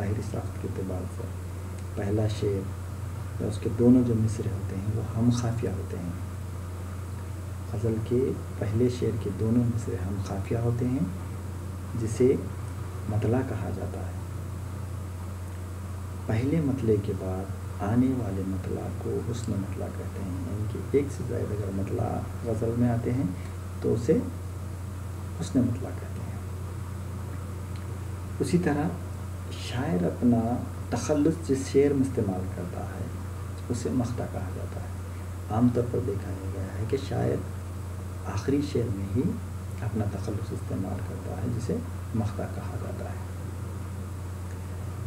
ظاہری ساخت کے اعتبار سے پہلا شعر یا اس کے دونوں جو مصرے ہوتے ہیں وہ ہم خافیہ ہوتے ہیں. غزل کے پہلے شعر کے دونوں مصرے ہم خافیہ ہوتے ہیں جسے مطلع کہا جاتا ہے. پہلے مطلع کے بعد آنے والے مطلع کو حسن مطلع کہتے ہیں. یعنی کہ ایک سے زائد اگر مطلع غزل میں آتے ہیں تو اسے حسن مطلع کہتے ہیں. اسی طرح شاعر اپنا تخلص جس شعر میں استعمال کرتا ہے اسے مقطع کہا جاتا ہے. عام طور پر دیکھا گیا ہے کہ شاعر آخری شعر میں ہی اپنا تخلص استعمال کرتا ہے جسے مقطع کہا جاتا ہے.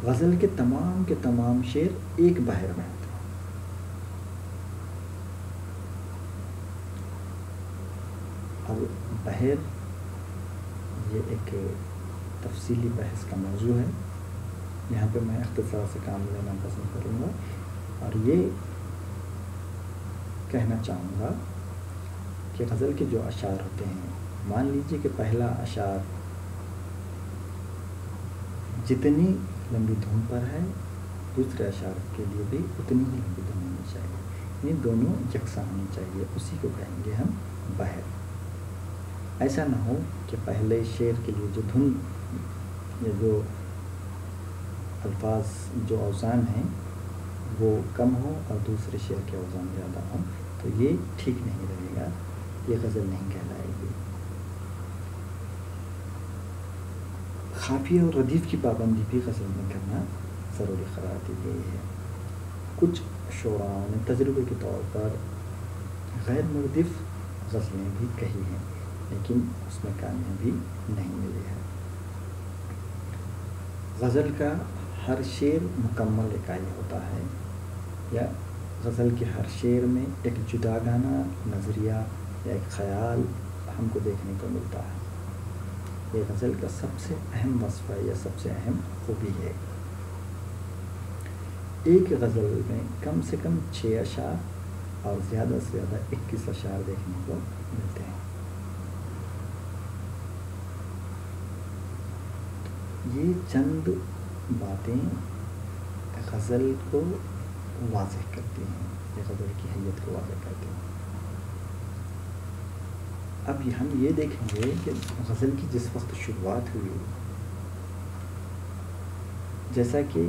غزل کے تمام شعر ایک بحر میں ہوتے ہیں. اب بحر یہ ایک تفصیلی بحث کا موضوع ہے. یہاں پہ میں اختصار سے کام لینا پسند کروں گا اور یہ کہنا چاہوں گا کہ غزل کے جو اشعار ہوتے ہیں، مان لیجیے کہ پہلا اشعار جتنی لمبی دھن پر ہے دوسرے اشعار کے لیے بھی اتنی ہی لمبی دھن ہونی چاہیے. یہ دونوں یکساں ہونی چاہیے. اسی کو کہیں گے ہم بحر. ایسا نہ ہو کہ پہلے شعر کے لیے جو دھن یا جو الفاظ جو اوزان ہیں وہ کم ہوں اور دوسرے شعر کے اوزان زیادہ ہوں، تو یہ ٹھیک نہیں رہے گا. یہ غزل نہیں کہلائے گی. خافیہ اور ردیف کی پابندی بھی غزل میں کرنا ضروری قرار دی گئی ہے. کچھ شعراءوں نے تجربے کے طور پر غیر مردف غزلیں بھی کہی ہیں لیکن اس میں کامیابی نہیں ملی ہے. غزل کا ہر شعر مکمل اکائی ہوتا ہے یا غزل کے ہر شعر میں ایک جداگانہ نظریہ یا ایک خیال ہم کو دیکھنے کو ملتا ہے. یہ غزل کا سب سے اہم وصف ہے یا سب سے اہم خوبی ہے. ایک غزل میں کم سے کم 6 اشعار اور زیادہ سے زیادہ 21 اشعار دیکھنے کو ملتے ہیں. یہ چند باتیں غزل کو واضح کرتی ہیں یا غزل کی حیت کو واضح کرتی ہیں. اب ہم یہ دیکھیں گے کہ غزل کی جس وقت شروعات ہوئی، جیسا کہ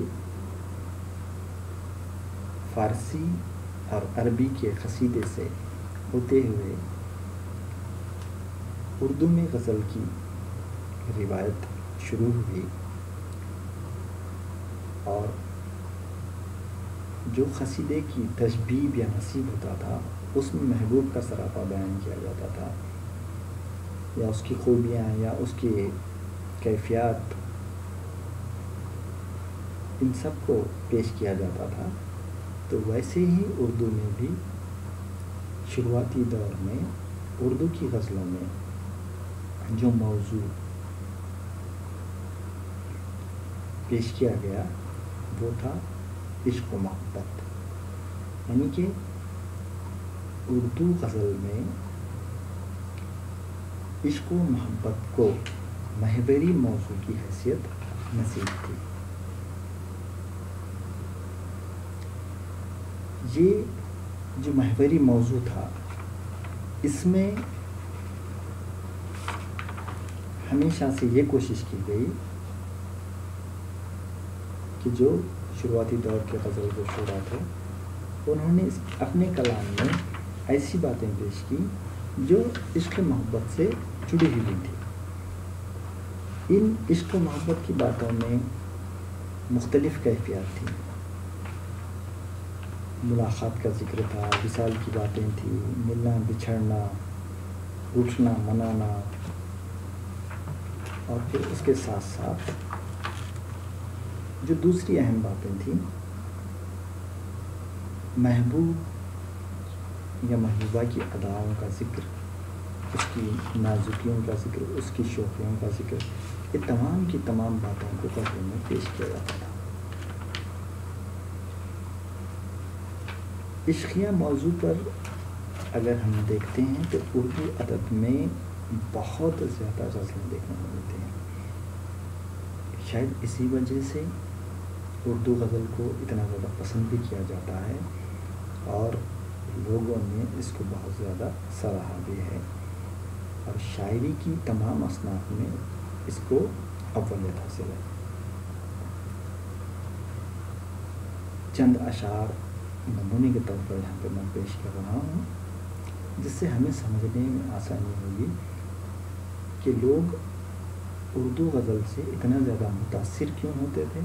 فارسی اور عربی کے قصیدے سے ہوتے ہوئے اردو میں غزل کی روایت شروع ہوئی اور جو قصیدے کی تشبیب یا نصیب ہوتا تھا اس میں محبوب کا سراپا بیان کیا جاتا تھا یا اس کی خوبیاں یا اس کی کیفیات، ان سب کو پیش کیا جاتا تھا. تو ویسے ہی اردو میں بھی شروعاتی دور میں اردو کی غزلوں میں جو موضوع پیش کیا گیا وہ تھا عشق و محبت. یعنی کہ اردو غزل میں عشق و محبت کو محوری موضوع کی حیثیت نصیب تھی. یہ جو محوری موضوع تھا اس میں ہمیشہ سے یہ کوشش کی گئی کہ جو شروعاتی دور کے غزل کے شعراء تھے انہوں نے اپنے کلام میں ایسی باتیں پیش کی جو عشق محبت سے جڑی ہوئی تھی. ان عشق و محبت کی باتوں میں مختلف کیفیات تھیں. ملاقات کا ذکر تھا، وصال کی باتیں تھیں، ملنا بچھڑنا، اٹھنا منانا، اور پھر اس کے ساتھ ساتھ جو دوسری اہم باتیں تھیں محبوب یا محبوبہ کی اداؤں کا ذکر، اس کی نازکیوں کا ذکر، اس کی شوخیوں کا ذکر، یہ تمام کی تمام باتوں کو غزل میں پیش کیا جاتا تھا. عشقیہ موضوع پر اگر ہم دیکھتے ہیں تو اردو ادب میں بہت زیادہ غزلیں دیکھنے کو ملتی ہیں. شاید اسی وجہ سے اردو غزل کو اتنا زیادہ پسند بھی کیا جاتا ہے اور لوگوں نے اس کو بہت زیادہ سراہا بھی ہے، اور شاعری کی تمام اصناف میں اس کو اولیت حاصل ہے۔ چند اشعار نمونے کے طور پر یہاں پہ میں پیش کر رہا ہوں، جس سے ہمیں سمجھنے میں آسانی ہوگی کہ لوگ اردو غزل سے اتنا زیادہ متاثر کیوں ہوتے تھے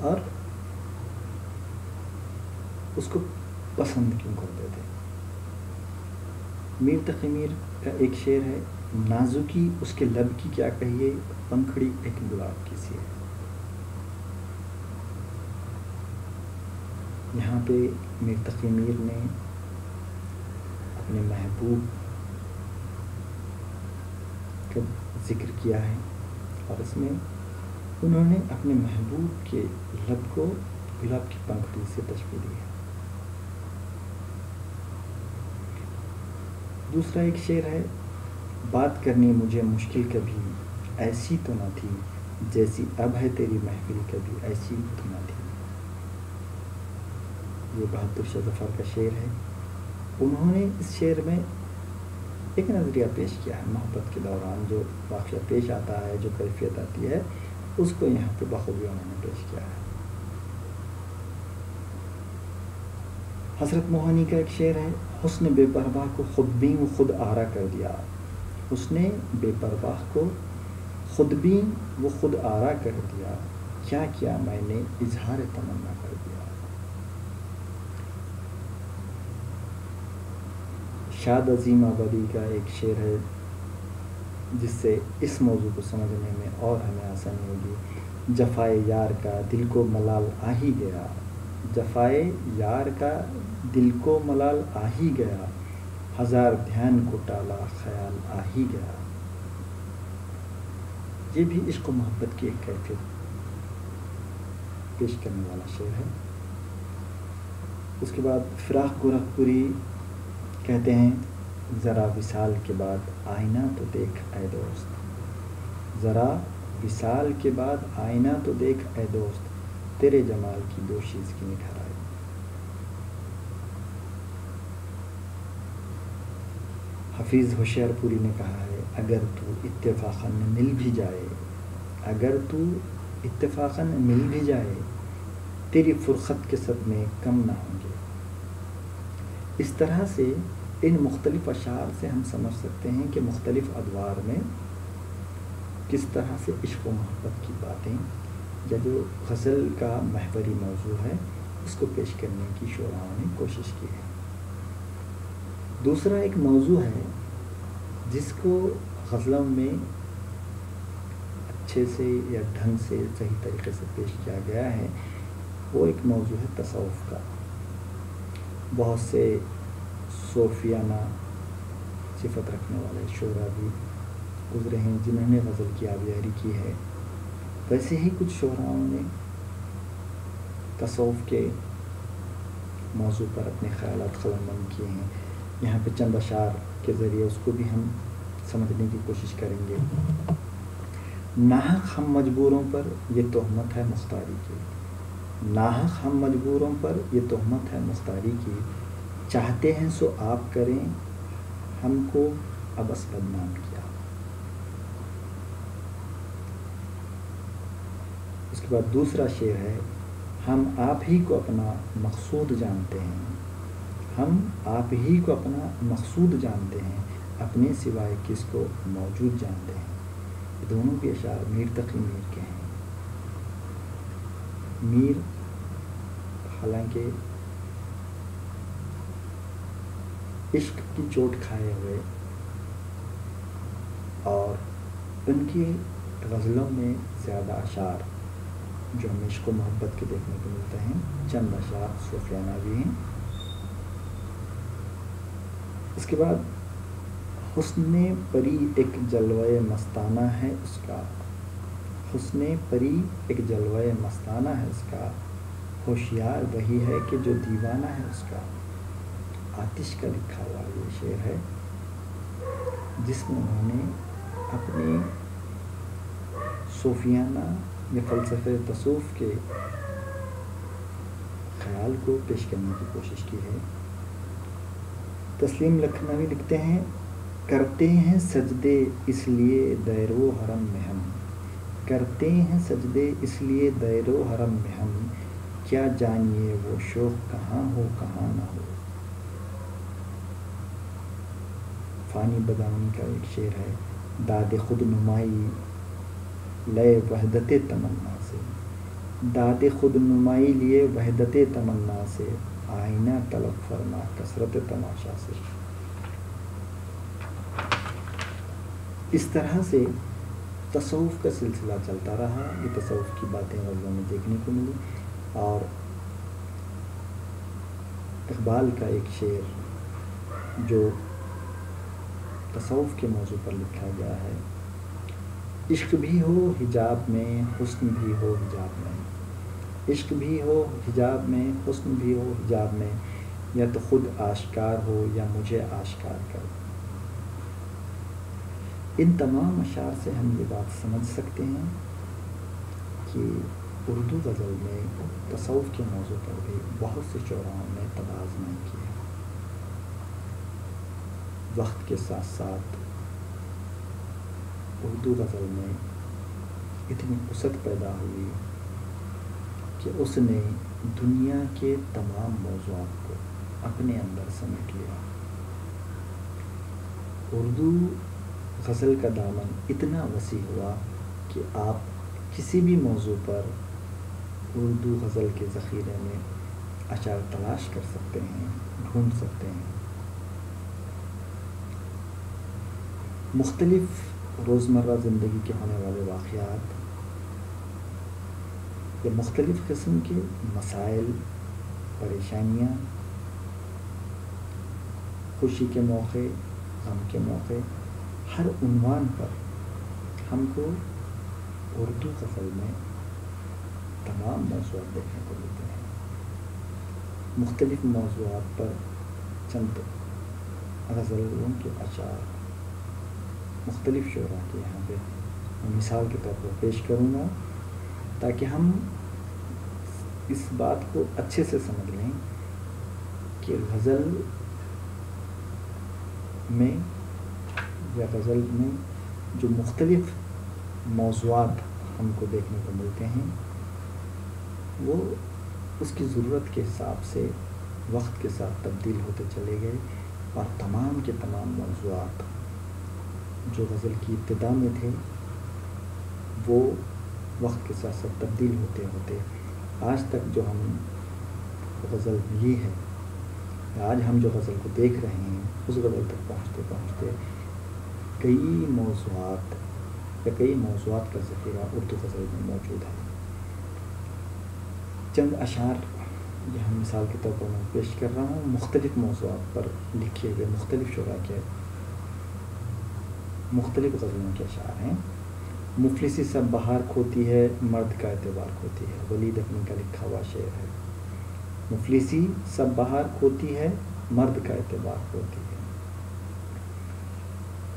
اور اس کو پسند کیوں کرتے تھے۔ میر تقی میر کا ایک شعر ہے، نازکی اس کے لب کی کیا کہیے، پنکھڑی ایک گلاب کی سی ہے۔ یہاں پہ میر تقی میر نے اپنے محبوب کا ذکر کیا ہے، اور اس میں انہوں نے اپنے محبوب کے لب کو گلاب کی پنکھڑی سے تشبیہ دی ہے۔ دوسرا ایک شعر ہے، بات کرنی مجھے مشکل کبھی ایسی تو نہ تھی، جیسی اب ہے تیری محفل کبھی ایسی تو نہ تھی۔ یہ بہادر شاہ ظفر کا شعر ہے۔ انہوں نے اس شعر میں ایک نظریہ پیش کیا ہے، محبت کے دوران جو واقعہ پیش آتا ہے، جو کیفیت آتی ہے، اس کو یہاں پہ بخوبی انہوں نے پیش کیا ہے۔ حضرت موہانی کا ایک شعر ہے، حسن بے پرواہ کو خود بین و خود آرا کر دیا، حسن بے پرواہ کو خود بین و خود آرا کر دیا، کیا کیا میں نے اظہار تمنا کر دیا۔ شاد عظیم آبادی کا ایک شعر ہے، جس سے اس موضوع کو سمجھنے میں اور ہمیں آسانی ہوگی، جفائے یار کا دل کو ملال آ ہی گیا، جفائے یار کا دل کو ملال آ ہی گیا، ہزار دھیان کو ٹالا خیال آ ہی گیا۔ یہ بھی عشق و محبت کی ایک کیفیت پیش کرنے والا شعر ہے۔ اس کے بعد فراق گورکھپوری کہتے ہیں، ذرا وصال کے بعد آئینہ تو دیکھ اے دوست، ذرا وصال کے بعد آئینہ تو دیکھ اے دوست، تیرے جمال کی دوشیز کی نکھر آئی۔ حفیظ ہوشیار پوری نے کہا ہے، اگر تو اتفاقاً مل بھی جائے، اگر تو اتفاقاً مل بھی جائے، تیری فرقت کے صدمے کم نہ ہوں گے۔ اس طرح سے ان مختلف اشعار سے ہم سمجھ سکتے ہیں کہ مختلف ادوار میں کس طرح سے عشق و محبت کی باتیں، یا جو غزل کا محوری موضوع ہے، اس کو پیش کرنے کی شعراؤں نے کوشش کی ہے۔ دوسرا ایک موضوع ہے جس کو غزلوں میں اچھے سے یا ڈھنگ سے صحیح طریقے سے پیش کیا گیا ہے، وہ ایک موضوع ہے تصوف کا۔ بہت سے صوفیانہ صفت رکھنے والے شعراء بھی گزرے ہیں جنہوں نے غزل کی آبیاری کی ہے۔ ویسے ہی کچھ شعراؤں نے تصوف کے موضوع پر اپنے خیالات قلم بند کیے ہیں۔ یہاں پہ چند اشعار کے ذریعے اس کو بھی ہم سمجھنے کی کوشش کریں گے۔ ناحق ہم مجبوروں پر یہ تہمت ہے مختاری کی، ناحق ہم مجبوروں پر یہ تہمت ہے مختاری کی، چاہتے ہیں سو آپ کریں ہم کو ابس بدنام کیا۔ اس کے بعد دوسرا شعر ہے، ہم آپ ہی کو اپنا مقصود جانتے ہیں، ہم آپ ہی کو اپنا مقصود جانتے ہیں، اپنے سوائے کس کو موجود جانتے ہیں۔ یہ دونوں بھی اشعار میر تقی میر کے ہیں۔ میر حالانکہ عشق کی چوٹ کھائے ہوئے، اور ان کی غزلوں میں زیادہ اشعار جو ہمیں عشق و محبت کے دیکھنے کو ملتے ہیں، چند اشعار صوفیانہ بھی ہیں۔ اس کے بعد حسن پری ایک جلوہ مستانہ ہے اس کا، حسن پری ایک جلوہ مستانہ ہے اس کا، ہوشیار وہی ہے کہ جو دیوانہ ہے اس کا۔ آتش کا لکھا ہوا یہ شعر ہے، جس میں انہوں نے اپنے صوفیانہ یا فلسفہ تصوف کے خیال کو پیش کرنے کی کوشش کی ہے۔ تسلیم لکھنوی لکھتے ہیں، کرتے ہیں سجدے اس لیے دیر و حرم میں ہم، کرتے ہیں سجدے اس لیے دیر و حرم میں ہم، کیا جانیے وہ شوق کہاں ہو کہاں نہ ہو۔ فانی بدامی کا ایک شعر ہے، داد خود نمائی لئے وحدت تمنا سے، داد خود نمائی لیے وحدت تمنا سے، آئینہ طلب فرما کثرت تماشا سے۔ اس طرح سے تصوف کا سلسلہ چلتا رہا، یہ تصوف کی باتیں غزلوں میں دیکھنے کو ملی۔ اور اقبال کا ایک شعر جو تصوف کے موضوع پر لکھا گیا ہے، عشق بھی ہو حجاب میں حسن بھی ہو حجاب میں، عشق بھی ہو حجاب میں حسن بھی ہو حجاب میں، یا تو خود آشکار ہو یا مجھے آشکار کر۔ ان تمام اشعار سے ہم یہ بات سمجھ سکتے ہیں کہ اردو غزل میں تصوف کے موضوع پر بھی بہت سے شعراؤں نے تبادلہ کیا ہے۔ وقت کے ساتھ ساتھ اردو غزل میں اتنی وسعت پیدا ہوئی کہ اس نے دنیا کے تمام موضوعات کو اپنے اندر سمیٹ لیا۔ اردو غزل کا دامن اتنا وسیع ہوا کہ آپ کسی بھی موضوع پر اردو غزل کے ذخیرے میں اشعار تلاش کر سکتے ہیں، ڈھونڈ سکتے ہیں۔ مختلف روزمرہ زندگی کے ہونے والے واقعات یا مختلف قسم کے مسائل، پریشانیاں، خوشی کے موقع، غم کے موقع، ہر عنوان پر ہم کو اردو غزل میں تمام موضوعات دیکھنے کو ملتے ہیں۔ مختلف موضوعات پر چند غزلوں کے اشعار مختلف شعراء کے یہاں پہ مثال کے طور پر پیش کروں گا تاکہ ہم اس بات کو اچھے سے سمجھ لیں کہ غزل میں یا غزل میں جو مختلف موضوعات ہم کو دیکھنے کو ملتے ہیں وہ اس کی ضرورت کے حساب سے وقت کے ساتھ تبدیل ہوتے چلے گئے، اور تمام کے تمام موضوعات جو غزل کی ابتدا میں تھے وہ وقت کے ساتھ ساتھ تبدیل ہوتے ہوتے آج تک جو ہم غزل ملی ہے، آج ہم جو غزل کو دیکھ رہے ہیں، اس غزل تک پہنچتے پہنچتے کئی موضوعات کا ذخیرہ اردو غزل میں موجود ہے۔ چند اشعار یہ ہم مثال کے طور پر میں پیش کر رہا ہوں، مختلف موضوعات پر لکھے ہوئے مختلف شعراء کے مختلف غزلوں کے اشعار ہیں۔ مفلسی سب بہار کھوتی ہے، مرد کا اعتبار کھوتی ہے، ولید اپنی کا لکھا ہوا شعر ہے۔ مفلسی سب بہار کھوتی ہے، مرد کا اعتبار کھوتی ہے۔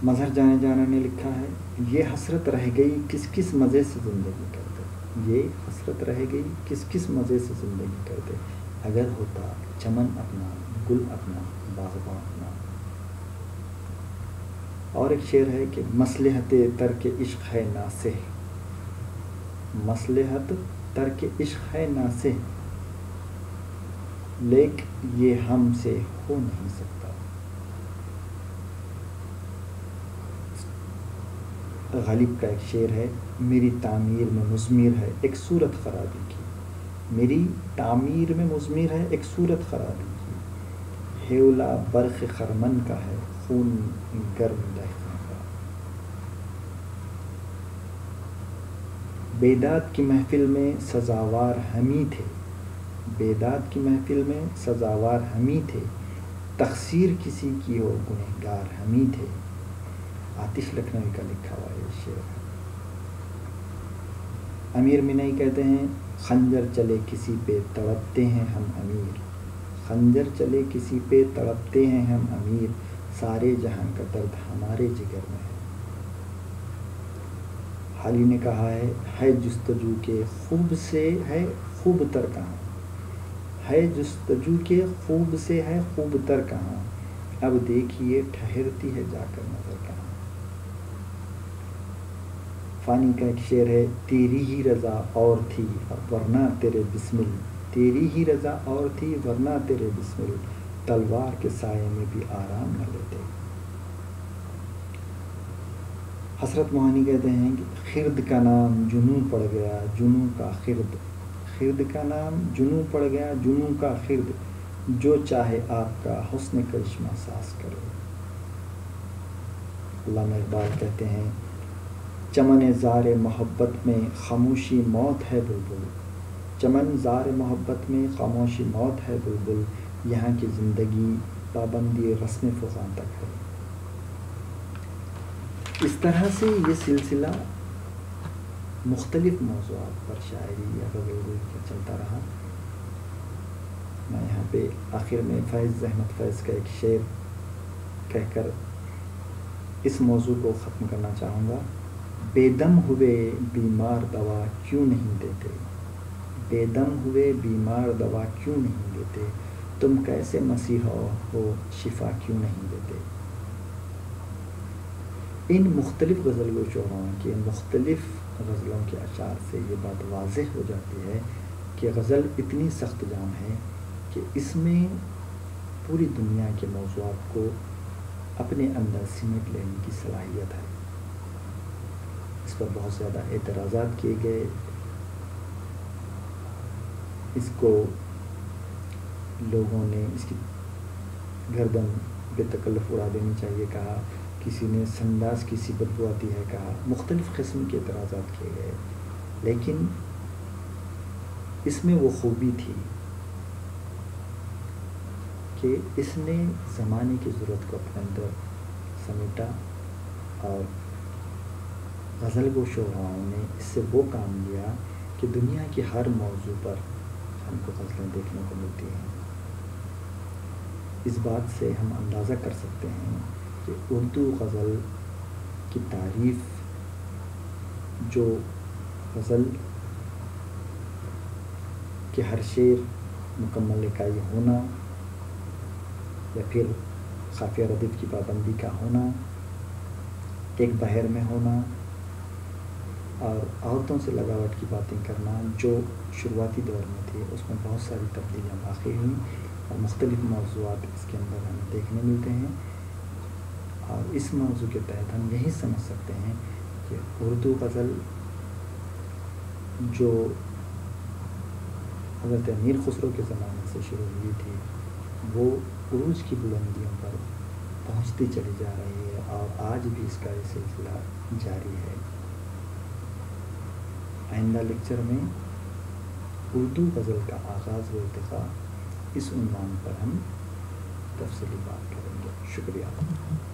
مظہر جانے جانا نے لکھا ہے، یہ حسرت رہ گئی کس کس مزے سے زندگی کرتے، یہ حسرت رہ گئی کس کس مزے سے زندگی کرتے، اگر ہوتا چمن اپنا گل اپنا باغباں اپنا۔ اور ایک شعر ہے کہ مصلحت ترک عشق ہے ناصح، مصلحت ترک عشق ہے ناصح، لیک یہ ہم سے ہو نہیں سکتا۔ غالب کا ایک شعر ہے، میری تعمیر میں مضمر ہے ایک صورت خرابی کی، میری تعمیر میں مضمر ہے ایک صورت خرابی کی، ہیولا برق خرمن کا ہے خون گرم دہقاں کا۔ بیداد کی محفل میں سزاوار ہمیں تھے، بیداد کی محفل میں سزاوار ہمیں تھے، تقصیر کسی کی اور گنہگار ہمیں تھے۔ آتش لکھنوی کا لکھا ہوا یہ شعر ہے۔ امیر منئی کہتے ہیں، خنجر چلے کسی پہ تڑپتے ہیں ہم امیر، خنجر چلے کسی پہ تڑپتے ہیں ہم امیر، سارے جہاں کا درد ہمارے جگر میں ہے۔ حالی نے کہا ہے جستجو کے خوب سے ہے خوب تر کہاں، ہے جستجو کے خوب سے ہے خوب تر کہاں، اب دیکھیے ٹھہرتی ہے جا کر نظر کہاں۔ فانی کا ایک شعر ہے، تیری ہی رضا اور تھی ورنہ تیرے بسمل، تیری ہی رضا اور تھی ورنہ تیرے بسمل، تلوار کے سائے میں بھی آرام نہ لیتے۔ حسرت موہانی کہتے ہیں کہ خرد کا نام جنوں پڑ گیا جنوں کا خرد، خرد کا نام جنوں پڑ گیا جنوں کا خرد، جو چاہے آپ کا حسن کرشمہ ساز کرے۔ علامہ اقبال کہتے ہیں، چمن زار محبت میں خاموشی موت ہے بلبل، چمن زار محبت میں خاموشی موت ہے بلبل، یہاں کی زندگی پابندی رسم فغاں تک ہے۔ اس طرح سے یہ سلسلہ مختلف موضوعات پر شاعری یا غزل گوئی کا چلتا رہا۔ میں یہاں پہ آخر میں فیض احمد فیض کا ایک شعر کہہ کر اس موضوع کو ختم کرنا چاہوں گا۔ بے دم ہوئے بیمار دوا کیوں نہیں دیتے، بے دم ہوئے بیمار دوا کیوں نہیں دیتے، تم کیسے مسیحا ہو شفا کیوں نہیں دیتے۔ ان مختلف غزل گو شعراء کے مختلف غزلوں کے اشعار سے یہ بات واضح ہو جاتی ہے کہ غزل اتنی سخت جام ہے کہ اس میں پوری دنیا کے موضوعات کو اپنے اندر سمیٹ لینے کی صلاحیت ہے۔ اس پر بہت زیادہ اعتراضات کیے گئے، اس کو لوگوں نے اس کی گردن بے تکلف اڑا دینی چاہیے کہا، کسی نے سنداز کی سی بدبو آتی ہے کہا، مختلف قسم کے اعتراضات کیے گئے، لیکن اس میں وہ خوبی تھی کہ اس نے زمانے کی ضرورت کو اپنے اندر سمیٹا، اور غزل گو شعراؤں نے اس سے وہ کام لیا کہ دنیا کی ہر موضوع پر ہم کو غزلیں دیکھنے کو ملتی ہیں۔ اس بات سے ہم اندازہ کر سکتے ہیں کہ اردو غزل کی تعریف، جو غزل کہ ہر شعر مکمل اکائی ہونا، یا پھر قافیہ ردیف کی پابندی کا ہونا، ایک بحر میں ہونا، اور عورتوں سے لگاوٹ کی باتیں کرنا، جو شروعاتی دور میں تھی، اس میں بہت ساری تبدیلیاں واقع ہوئیں، اور مختلف موضوعات اس کے اندر ہمیں دیکھنے ملتے ہیں۔ اور اس موضوع کے تحت ہم یہی سمجھ سکتے ہیں کہ اردو غزل جو حضرت امیر خسرو کے زمانے سے شروع ہوئی تھی، وہ عروج کی بلندیوں پر پہنچتی چلی جا رہی ہے، اور آج بھی اس کا یہ سلسلہ جاری ہے۔ آئندہ لیکچر میں اردو غزل کا آغاز و ارتقاء، اس عنوان پر ہم تفصیلی بات کریں گے۔ شکریہ۔